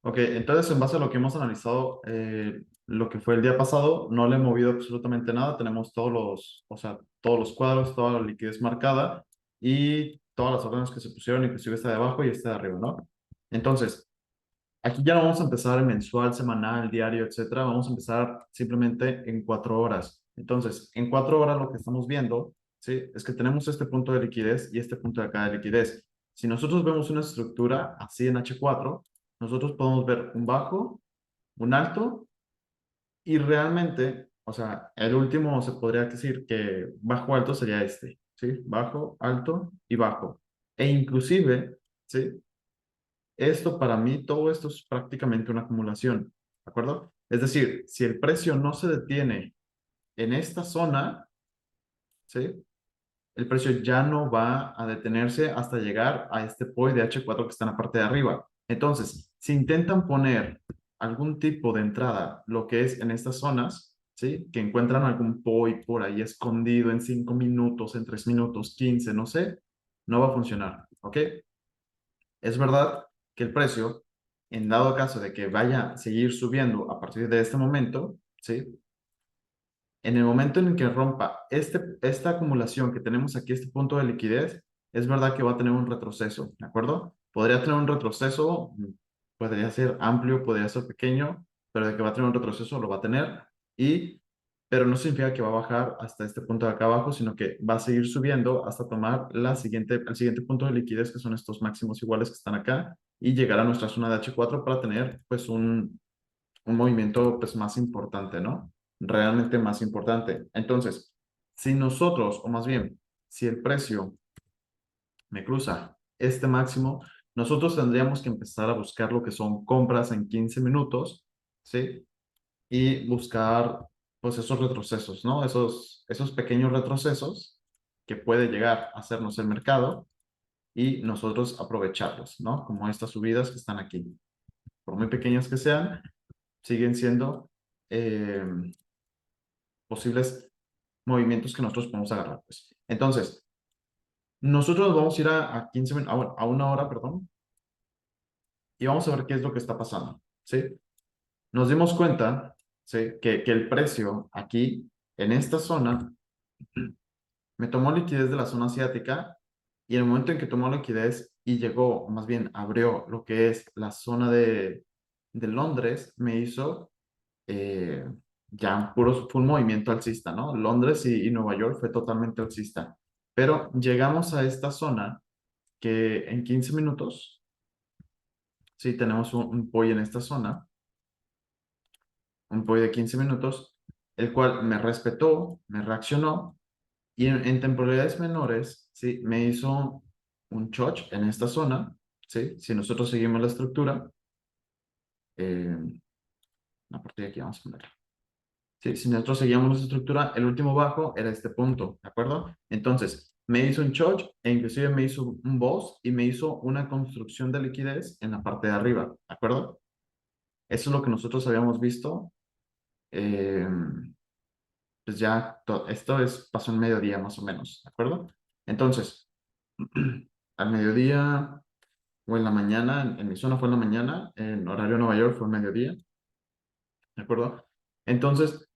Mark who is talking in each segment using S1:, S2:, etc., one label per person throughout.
S1: Ok, entonces en base a lo que hemos analizado, lo que fue el día pasado, no le he movido absolutamente nada. Tenemos todos los, o sea, todos los cuadros, toda la liquidez marcada y todas las órdenes que se pusieron, inclusive esta de abajo y esta de arriba, ¿no? Entonces, aquí ya no vamos a empezar en mensual, semanal, diario, etcétera. Vamos a empezar simplemente en 4 horas. Entonces, en 4 horas lo que estamos viendo, ¿sí? Es que tenemos este punto de liquidez y este punto de acá de liquidez. Si nosotros vemos una estructura así en H4, nosotros podemos ver un bajo, un alto y realmente, o sea, el último se podría decir que bajo alto sería este, ¿sí? Bajo, alto y bajo. E inclusive, ¿sí? Esto para mí, todo esto es prácticamente una acumulación, ¿de acuerdo? Es decir, si el precio no se detiene en esta zona, ¿sí? El precio ya no va a detenerse hasta llegar a este POI de H4 que está en la parte de arriba. Entonces, si intentan poner algún tipo de entrada, lo que es en estas zonas, ¿sí? Que encuentran algún POI por ahí escondido en 5 minutos, en 3 minutos, 15, no sé, no va a funcionar, ¿ok? Es verdad que el precio, en dado caso de que vaya a seguir subiendo a partir de este momento, ¿sí? En el momento en el que rompa esta acumulación que tenemos aquí, este punto de liquidez, es verdad que va a tener un retroceso, ¿de acuerdo? Podría tener un retroceso, podría ser amplio, podría ser pequeño, pero de que va a tener un retroceso lo va a tener, y, pero no significa que va a bajar hasta este punto de acá abajo, sino que va a seguir subiendo hasta tomar el siguiente punto de liquidez, que son estos máximos iguales que están acá, y llegar a nuestra zona de H4 para tener pues un movimiento pues más importante, ¿no? Realmente más importante. Entonces, si nosotros, o más bien, si el precio me cruza este máximo, nosotros tendríamos que empezar a buscar lo que son compras en 15 minutos, ¿sí? Y buscar pues esos retrocesos, ¿no? Esos pequeños retrocesos que puede llegar a hacernos el mercado y nosotros aprovecharlos, ¿no? Como estas subidas que están aquí. Por muy pequeñas que sean, siguen siendo eh, posibles movimientos que nosotros podemos agarrar, pues. Entonces, nosotros vamos a ir a 15 a 1 hora, perdón, y vamos a ver qué es lo que está pasando, ¿sí? Nos dimos cuenta, ¿sí? Que el precio aquí, en esta zona, me tomó liquidez de la zona asiática y en el momento en que tomó liquidez y llegó, o más bien abrió lo que es la zona de Londres, me hizo eh, ya fue un movimiento alcista, ¿no? Londres y Nueva York fue totalmente alcista. Pero llegamos a esta zona que en 15 minutos, sí, tenemos un POI en esta zona, un POI de 15 minutos, el cual me respetó, me reaccionó y en temporalidades menores, sí, me hizo un choch en esta zona, sí, si nosotros seguimos la estructura, eh, a partir de aquí vamos a poner. Sí, si nosotros seguíamos esa estructura, el último bajo era este punto, ¿de acuerdo? Entonces, me hizo un choch e inclusive me hizo un boss y me hizo una construcción de liquidez en la parte de arriba, ¿de acuerdo? Eso es lo que nosotros habíamos visto. eh, pues ya, esto pasó en mediodía más o menos, ¿de acuerdo? Entonces, al mediodía o en la mañana, en mi zona fue en la mañana, en horario Nueva York fue en mediodía, ¿de acuerdo? Entonces,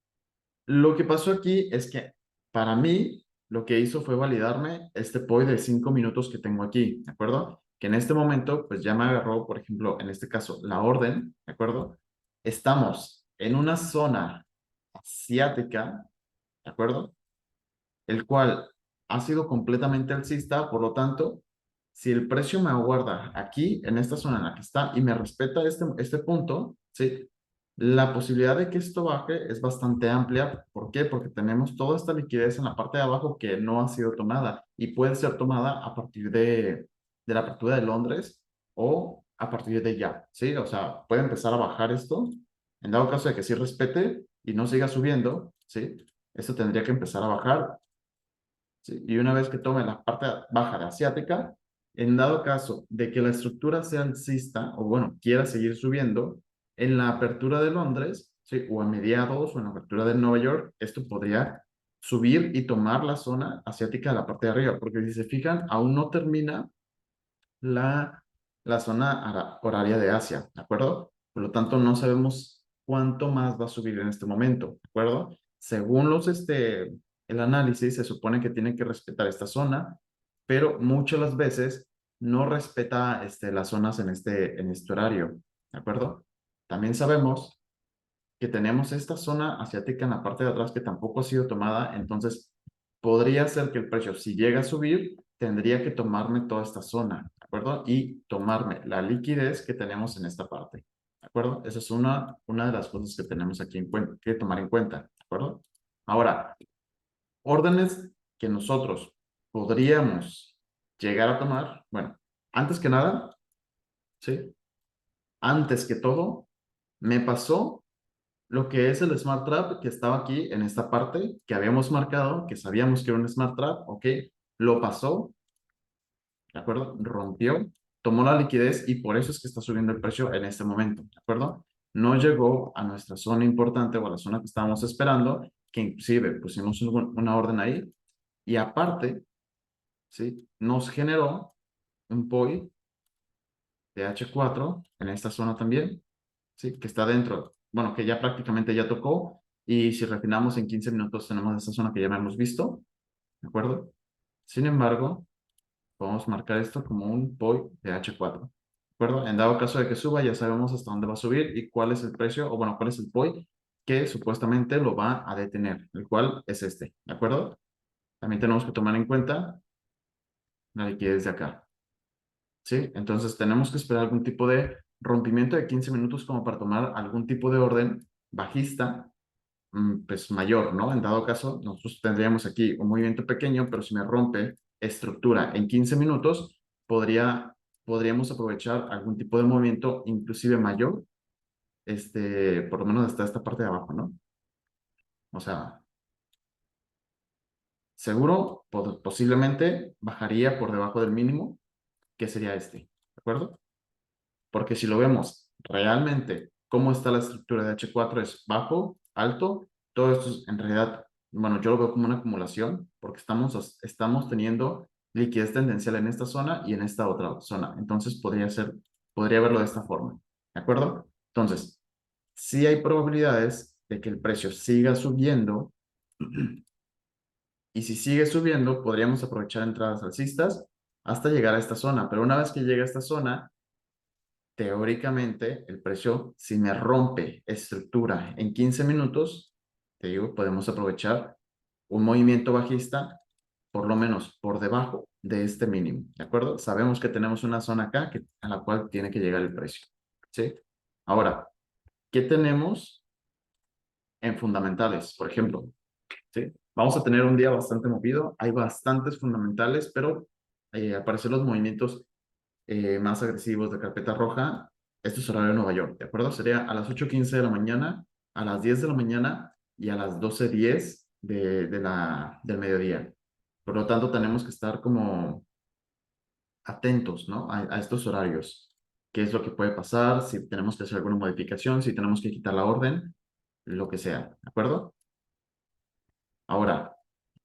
S1: lo que pasó aquí es que para mí lo que hizo fue validarme este POI de 5 minutos que tengo aquí, ¿de acuerdo? Que en este momento pues ya me agarró, por ejemplo, en este caso, la orden, ¿de acuerdo? Estamos en una zona asiática, ¿de acuerdo? El cual ha sido completamente alcista, por lo tanto, si el precio me aguarda aquí, en esta zona en la que está, y me respeta este punto, ¿sí? La posibilidad de que esto baje es bastante amplia. ¿Por qué? Porque tenemos toda esta liquidez en la parte de abajo que no ha sido tomada y puede ser tomada a partir de la apertura de Londres o a partir de ya, ¿sí? O sea, puede empezar a bajar esto. En dado caso de que sí respete y no siga subiendo, ¿sí? Esto tendría que empezar a bajar, ¿sí? Y una vez que tome la parte baja de asiática, en dado caso de que la estructura sea alcista o bueno, quiera seguir subiendo, en la apertura de Londres, ¿sí? O a mediados o en la apertura de Nueva York, esto podría subir y tomar la zona asiática de la parte de arriba, porque si se fijan, aún no termina la, la zona horaria de Asia, ¿de acuerdo? Por lo tanto, no sabemos cuánto más va a subir en este momento, ¿de acuerdo? Según el análisis, se supone que tiene que respetar esta zona, pero muchas las veces no respeta las zonas en este horario, ¿de acuerdo? También sabemos que tenemos esta zona asiática en la parte de atrás que tampoco ha sido tomada, entonces podría ser que el precio, si llega a subir, tendría que tomarme toda esta zona, ¿de acuerdo? Y tomarme la liquidez que tenemos en esta parte, ¿de acuerdo? Esa es una de las cosas que tenemos aquí que tomar en cuenta, ¿de acuerdo? Ahora, órdenes que nosotros podríamos llegar a tomar, bueno, antes que nada, ¿sí? Antes que todo, me pasó lo que es el Smart Trap que estaba aquí en esta parte que habíamos marcado, que sabíamos que era un Smart Trap, ok, lo pasó, ¿de acuerdo? Rompió, tomó la liquidez y por eso es que está subiendo el precio en este momento, ¿de acuerdo? No llegó a nuestra zona importante o a la zona que estábamos esperando, que inclusive pusimos una orden ahí y aparte, ¿sí? Nos generó un POI de H4 en esta zona también, ¿sí? Que está dentro, bueno, que ya prácticamente ya tocó y si refinamos en 15 minutos tenemos esta zona que ya hemos visto, ¿de acuerdo? Sin embargo, podemos marcar esto como un POI de H4, ¿de acuerdo? En dado caso de que suba, ya sabemos hasta dónde va a subir y cuál es el precio, o bueno, cuál es el POI que supuestamente lo va a detener, el cual es este, ¿de acuerdo? También tenemos que tomar en cuenta la liquidez de acá, ¿sí? Entonces tenemos que esperar algún tipo de rompimiento de 15 minutos como para tomar algún tipo de orden bajista, pues mayor, ¿no? En dado caso, nosotros tendríamos aquí un movimiento pequeño, pero si me rompe estructura en 15 minutos, podríamos aprovechar algún tipo de movimiento inclusive mayor, por lo menos hasta esta parte de abajo, ¿no? O sea, seguro, posiblemente bajaría por debajo del mínimo, que sería ¿de acuerdo? Porque si lo vemos realmente, cómo está la estructura de H4 es bajo, alto, todo esto es en realidad, bueno, yo lo veo como una acumulación porque estamos teniendo liquidez tendencial en esta zona y en esta otra zona. Entonces podría verlo de esta forma. ¿De acuerdo? Entonces, sí hay probabilidades de que el precio siga subiendo y si sigue subiendo, podríamos aprovechar entradas alcistas hasta llegar a esta zona. Pero una vez que llegue a esta zona, teóricamente, el precio, si me rompe estructura en 15 minutos, te digo, podemos aprovechar un movimiento bajista, por lo menos por debajo de este mínimo, ¿de acuerdo? Sabemos que tenemos una zona acá a la cual tiene que llegar el precio, ¿sí? Ahora, ¿qué tenemos en fundamentales, por ejemplo? ¿Sí? Vamos a tener un día bastante movido, hay bastantes fundamentales, pero al parecer los movimientos más agresivos de carpeta roja, esto es horario de Nueva York, ¿de acuerdo? Sería a las 8:15 de la mañana, a las 10 de la mañana y a las 12:10 del mediodía. Por lo tanto, tenemos que estar como atentos, ¿no? A estos horarios. ¿Qué es lo que puede pasar? Si tenemos que hacer alguna modificación, si tenemos que quitar la orden, lo que sea, ¿de acuerdo? Ahora,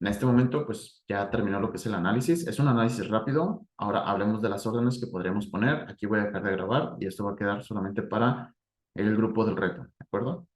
S1: en este momento, pues ya terminó lo que es el análisis. Es un análisis rápido. Ahora hablemos de las órdenes que podríamos poner. Aquí voy a dejar de grabar y esto va a quedar solamente para el grupo del reto, ¿de acuerdo?